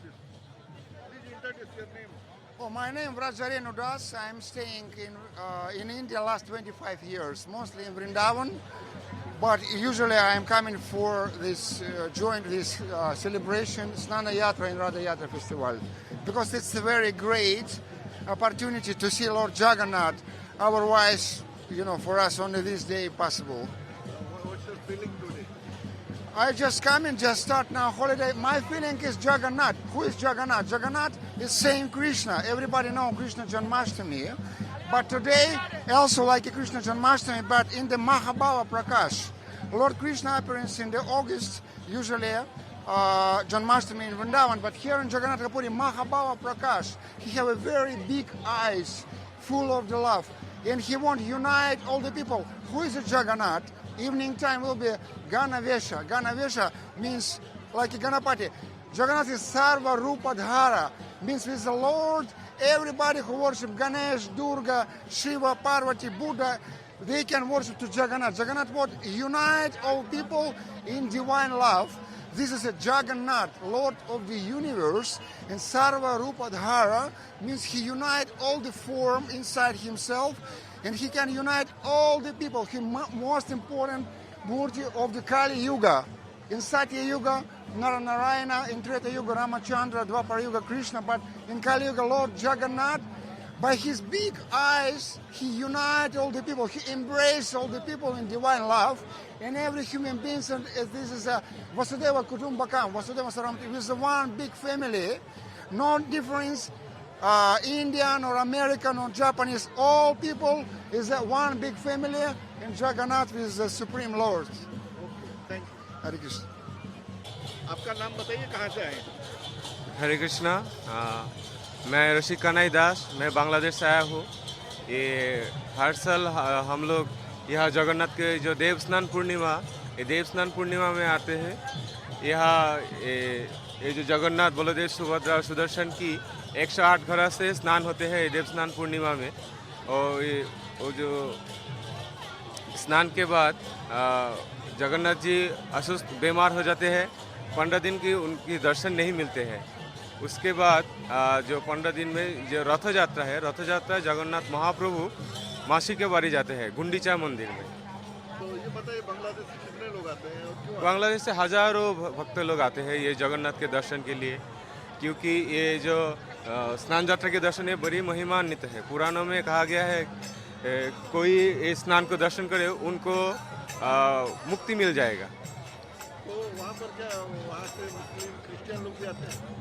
Please introduce your name. Oh, my name is Rajarenu Das. I'm staying in India last 25 years, mostly in Vrindavan. But usually I'm coming for this, join this celebration, Snana Yatra and Radha Yatra Festival, because it's a very great opportunity to see Lord Jagannath. Otherwise, for us only this day possible. What's your feeling today? I just come and just start now holiday. My feeling is Jagannath. Who is Jagannath? Jagannath is Saint Krishna. Everybody know Krishna Janmashtami. But today, also like a Krishna Janmashtami, but in the Mahabhava Prakash. Lord Krishna appearance in the August, usually Janmashtami in Vrindavan, but here in Jagannath Puri, Mahabhava Prakash, he have a very big eyes, full of the love. And he want to unite all the people. Who is a Jagannath? Evening time will be Ganavesha. Ganavesha means like a Ganapati. Jagannath is Sarva Rupa Dhara, means with the Lord. Everybody who worship Ganesh, Durga, Shiva, Parvati, Buddha, they can worship to Jagannath. Jagannath would unite all people in divine love. This is a Jagannath, Lord of the universe, and Sarva Rupa Dhara means he unite all the form inside himself, and he can unite all the people. He most important Murti of the Kali Yuga. In Satya Yuga, Narayana, in Treta Yuga, Ramachandra, Dwapara Yuga, Krishna, but in Kali Yuga, Lord Jagannath, by his big eyes, he unites all the people. He embraces all the people in divine love. And every human being, and this is a Vasudeva Kutumbakam, Vasudeva Saramati, with one big family. No difference, Indian or American or Japanese. All people is one big family. And Jagannath is the Supreme Lord. Thank you. Hare Krishna. आपका नाम बताइए, कहाँ से आए? हरे कृष्णा। मैं ऋषि कन्हैया दास, मैं बांग्लादेश से आया हूँ। ये हर साल हम लोग यहाँ जगन्नाथ के जो देव स्नान पूर्णिमा, ये देव स्नान पूर्णिमा में आते हैं। यहाँ ये जो जगन्नाथ, बलदेव, सुभद्रा और सुदर्शन की 108 घड़ा से स्नान होते हैं देव स्नान पूर्णिमा में। और ये वो जो स्नान के बाद जगन्नाथ जी असुस्थ बीमार हो जाते हैं। 15 दिन की उनकी दर्शन नहीं मिलते हैं। उसके बाद जो 15 दिन में जो रथ यात्रा है, रथ यात्रा जगन्नाथ महाप्रभु मासी के बारी जाते हैं गुंडीचा मंदिर में। तो ये बताइए, बांग्लादेश से कितने लोग आते हैं और क्यों? बांग्लादेश से हजारों भक्त लोग आते हैं ये जगन्नाथ के दर्शन के लिए, क्योंकि ये जो स्नान यात्रा के दर्शन है बड़ी महिमान्वित है। पुराणों में कहा गया है कोई इस स्नान को दर्शन करे उनको मुक्ति मिल जाएगा। तो वहाँ पर क्या, वहाँ से मुस्लिम क्रिश्चियन लोग भी आते हैं?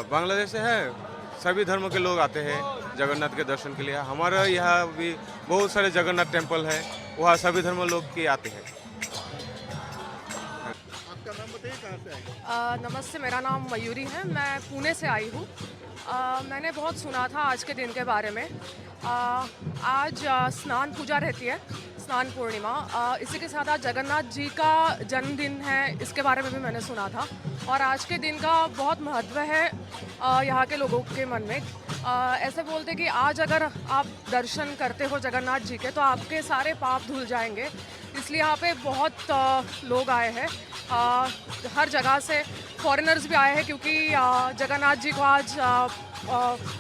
बांग्लादेश से है, सभी धर्मों के लोग आते हैं जगन्नाथ के दर्शन के लिए। हमारे यहाँ भी बहुत सारे जगन्नाथ टेम्पल है, वहाँ सभी धर्म लोग के आते हैं। आपका नाम बताइए, कहाँ से आए? नमस्ते, मेरा नाम मयूरी है, मैं पुणे से आई हूँ। मैंने बहुत सुना था आज के दिन के बारे में। आज स्नान पूजा रहती है, स्नान पूर्णिमा। इसी के साथ आज जगन्नाथ जी का जन्मदिन है, इसके बारे में भी मैंने सुना था। और आज के दिन का बहुत महत्व है यहाँ के लोगों के मन में। ऐसे बोलते कि आज अगर आप दर्शन करते हो जगन्नाथ जी के तो आपके सारे पाप धुल जाएंगे। इसलिए यहाँ पे बहुत लोग आए हैं, हर जगह से फॉरेनर्स भी आए हैं, क्योंकि जगन्नाथ जी को आज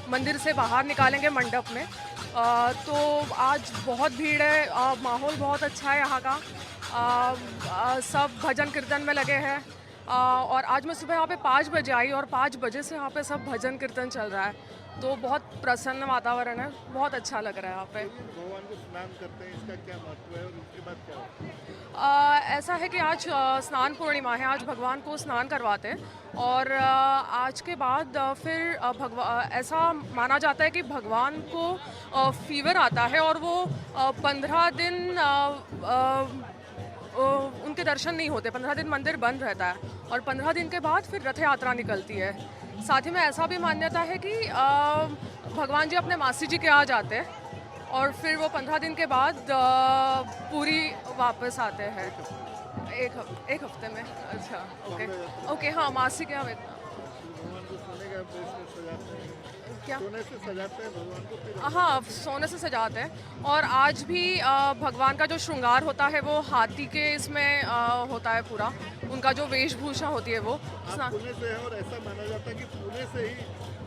मंदिर से बाहर निकालेंगे मंडप में। तो आज बहुत भीड़ है, माहौल बहुत अच्छा है यहाँ का। सब भजन कीर्तन में लगे हैं। और आज मैं सुबह यहाँ पे 5 बजे आई और 5 बजे से यहाँ पे सब भजन कीर्तन चल रहा है। तो बहुत प्रसन्न वातावरण है, बहुत अच्छा लग रहा है यहाँ पे। भगवान को स्नान करते हैं, इसका क्या महत्व है और उसके बाद क्या होता है? ऐसा है कि आज स्नान पूर्णिमा है, आज भगवान को स्नान करवाते हैं। और आज के बाद फिर ऐसा माना जाता है कि भगवान को फीवर आता है और वो 15 दिन उनके दर्शन नहीं होते। 15 दिन मंदिर बंद रहता है और 15 दिन के बाद फिर रथ यात्रा निकलती है। साथ ही में ऐसा भी मान्यता है कि भगवान जी अपने मासी जी के यहाँ जाते हैं और फिर वो 15 दिन के बाद पूरी वापस आते हैं। एक हफ्ते में। अच्छा, ओके, हाँ, मासी के यहाँ। सोने का बेस में सजाते हैं, क्या? सोने से सजाते हैं भगवान को, फिर हाँ, सोने से सजाते हैं। और आज भी भगवान का जो श्रृंगार होता है वो हाथी के इसमें होता है पूरा। उनका जो वेशभूषा होती है वो आप पुणे से हैं और ऐसा माना जाता है कि पुणे से ही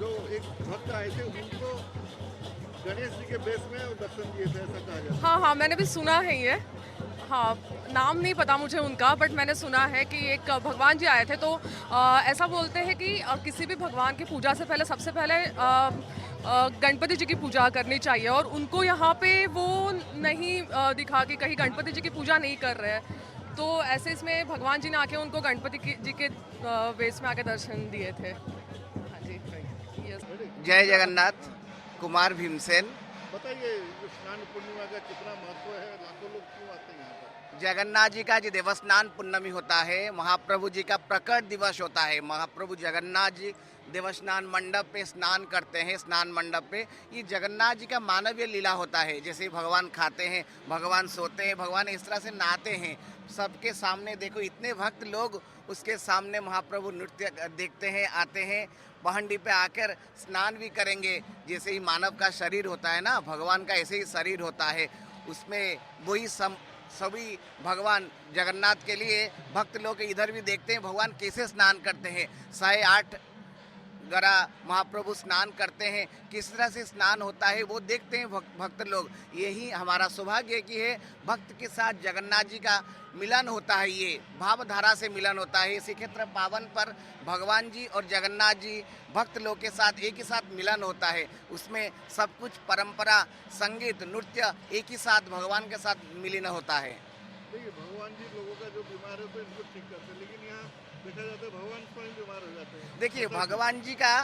जो एक भक्त आए थे उनको गणेश जी के बेस में दर्शन दिए थे, ऐसा कहा जाता है। हाँ हाँ, मैंने भी सुना है ये। हाँ, नाम नहीं पता मुझे उनका, बट मैंने सुना है कि एक भगवान जी आए थे तो ऐसा बोलते हैं कि किसी भी भगवान की पूजा से पहले सबसे पहले गणपति जी की पूजा करनी चाहिए, और उनको यहाँ पे वो नहीं दिखा कि कहीं गणपति जी की पूजा नहीं कर रहे हैं। तो ऐसे इसमें भगवान जी ने आके उनको जी के वेश में आके दर्शन दिए थे। हाँ जी, यस। जय जगन्नाथ। कुमार भीमसेन। बताइए जो स्नान पूर्णिमा का कितना महत्व है, लाखों लोग क्यों आते हैं यहाँ पर? जगन्नाथ जी का जो देवस्थान पूर्णमी होता है, महाप्रभु जी का प्रकट दिवस होता है। महाप्रभु जगन्नाथ जी देवस्थान मंडप पे स्नान करते हैं। स्नान मंडप पे ये जगन्नाथ जी का मानवीय लीला होता है। जैसे भगवान खाते हैं, भगवान सोते हैं, भगवान इस तरह से नहाते हैं। सबके सामने देखो इतने भक्त लोग उसके सामने महाप्रभु नृत्य देखते हैं, आते हैं। पहंडी पे आकर स्नान भी करेंगे। जैसे ही मानव का शरीर होता है ना, भगवान का ऐसे ही शरीर होता है। उसमें वही सभी भगवान जगन्नाथ के लिए भक्त लोग इधर भी देखते हैं भगवान कैसे स्नान करते हैं। 108 गरा महाप्रभु स्नान करते हैं, किस तरह से स्नान होता है वो देखते हैं भक्त लोग। यही हमारा सौभाग्य कि है भक्त के साथ जगन्नाथ जी का मिलन होता है। ये भावधारा से मिलन होता है। श्रीक्षेत्र पावन पर भगवान जी और जगन्नाथ जी भक्त लोग के साथ एक ही साथ मिलन होता है। उसमें सब कुछ परंपरा, संगीत, नृत्य एक ही साथ भगवान के साथ मिलन होता है। देखिए भगवान जी लोगों का जो बीमार है तो इनको ठीक करते हैं, लेकिन यहाँ देखा जाता है भगवान स्वयं बीमार हो जाते हैं। देखिए भगवान जी का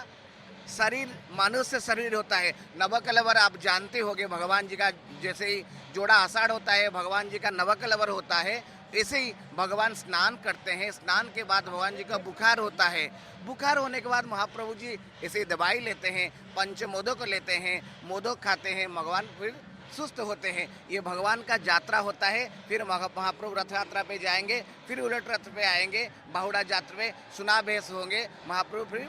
शरीर मनुष्य शरीर होता है। नवकलवर आप जानते होंगे, भगवान जी का जैसे ही जोड़ा आषाढ़ होता है, भगवान जी का नवकलवर होता है। ऐसे ही भगवान स्नान करते हैं। स्नान के बाद भगवान जी का बुखार होता है। बुखार होने के बाद महाप्रभु जी ऐसे ही दवाई लेते हैं, पंचमोदक लेते हैं, मोदक खाते हैं, भगवान फिर सुस्त होते हैं। ये भगवान का यात्रा होता है। फिर महाप्रभु रथ यात्रा पे जाएंगे, फिर उलट रथ पे आएंगे, बाहुड़ा यात्रा पे सुनाभेष होंगे। महाप्रभु फिर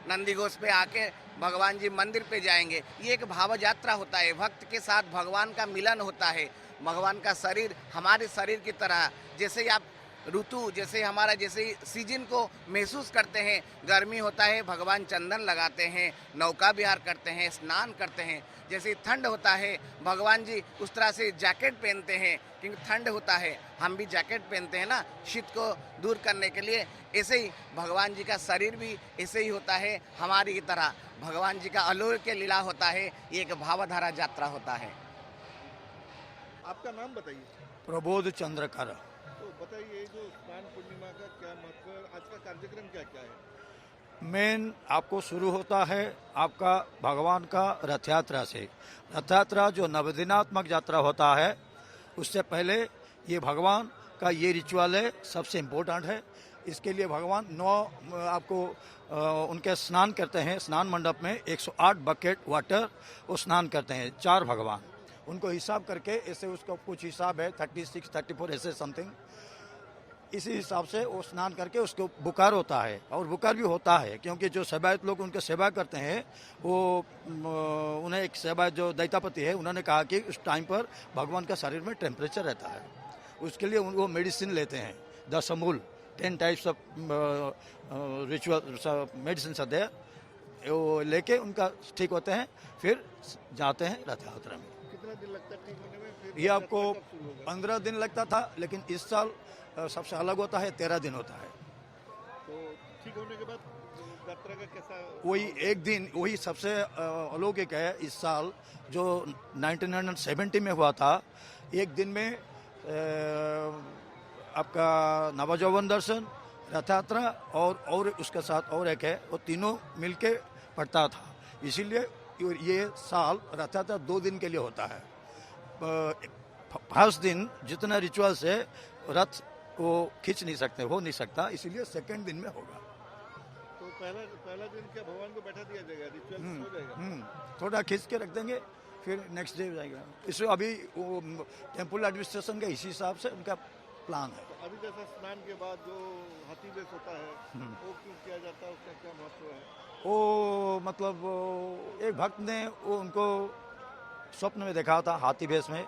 नंदी घोष पे आके भगवान जी मंदिर पे जाएंगे। ये एक भाव यात्रा होता है। भक्त के साथ भगवान का मिलन होता है। भगवान का शरीर हमारे शरीर की तरह, जैसे ही आप ऋतु, जैसे हमारा जैसे सीजन को महसूस करते हैं, गर्मी होता है भगवान चंदन लगाते हैं, नौका विहार करते हैं, स्नान करते हैं। जैसे ही ठंड होता है भगवान जी उस तरह से जैकेट पहनते हैं, क्योंकि ठंड होता है। हम भी जैकेट पहनते हैं ना शीत को दूर करने के लिए। ऐसे ही भगवान जी का शरीर भी ऐसे ही होता है हमारी तरह। भगवान जी का अलौकिक लीला होता है। ये एक भावधारा यात्रा होता है। आपका नाम बताइए। प्रबोध चंद्रकर। तो बताइए जो स्नान पूर्णिमा का क्या महत्व है, आज का कार्यक्रम क्या क्या है? मेन आपको शुरू होता है आपका भगवान का रथ यात्रा से। रथ यात्रा जो नवदिनात्मक यात्रा होता है, उससे पहले ये भगवान का ये रिचुअल है, सबसे इम्पोर्टेंट है। इसके लिए भगवान 9 आपको उनके स्नान करते हैं। स्नान मंडप में 108 बकेट वाटर वो स्नान करते हैं। 4 भगवान उनको हिसाब करके ऐसे उसका कुछ हिसाब है 36, 34 ऐसे समथिंग। इसी हिसाब से वो स्नान करके उसको बुखार होता है। और बुखार भी होता है क्योंकि जो सेवायत लोग उनके सेवा करते हैं वो उन्हें एक सेवायत जो दैतापति है उन्होंने कहा कि उस टाइम पर भगवान का शरीर में टेम्परेचर रहता है। उसके लिए वो मेडिसिन लेते हैं 10 Amul 10 types of ritual medicine आते हैं। वो लेके उनका ठीक होते हैं, फिर जाते हैं रथ यात्रा में। कितना दिन लगता है ठीक होने में? फिर ये आपको यात्रा कब शुरू होगा? 15 दिन लगता था, लेकिन इस साल सबसे अलग होता है, 13 दिन होता है। तो ठीक होने के बाद यात्रा का कैसा? वही एक दिन वही सबसे अलौकिक है इस साल, जो 1970 में हुआ था। एक दिन में आपका नवजौवन दर्शन, रथ यात्रा और उसके साथ और एक है, वो तीनों मिलके पड़ता था। इसीलिए ये साल रथ यात्रा 2 दिन के लिए होता है। फर्स्ट दिन जितना रिचुअल से रथ वो खींच नहीं सकते, हो नहीं सकता, इसीलिए सेकंड दिन में होगा। तो पहला दिन क्या भगवान को बैठा दिया जाएगा, रिचुअल हो जाएगा? थोड़ा खींच के रख देंगे, फिर नेक्स्ट डे जाएगा। इसमें अभी वो टेम्पल एडमिनिस्ट्रेशन के इसी हिसाब से उनका प्लान है। तो अभी जैसा स्नान के बाद जो हाथी बेस होता है वो क्यों किया जाता है, उसका क्या महत्व है? वो मतलब एक भक्त ने वो उनको स्वप्न में देखा था हाथी भेष में।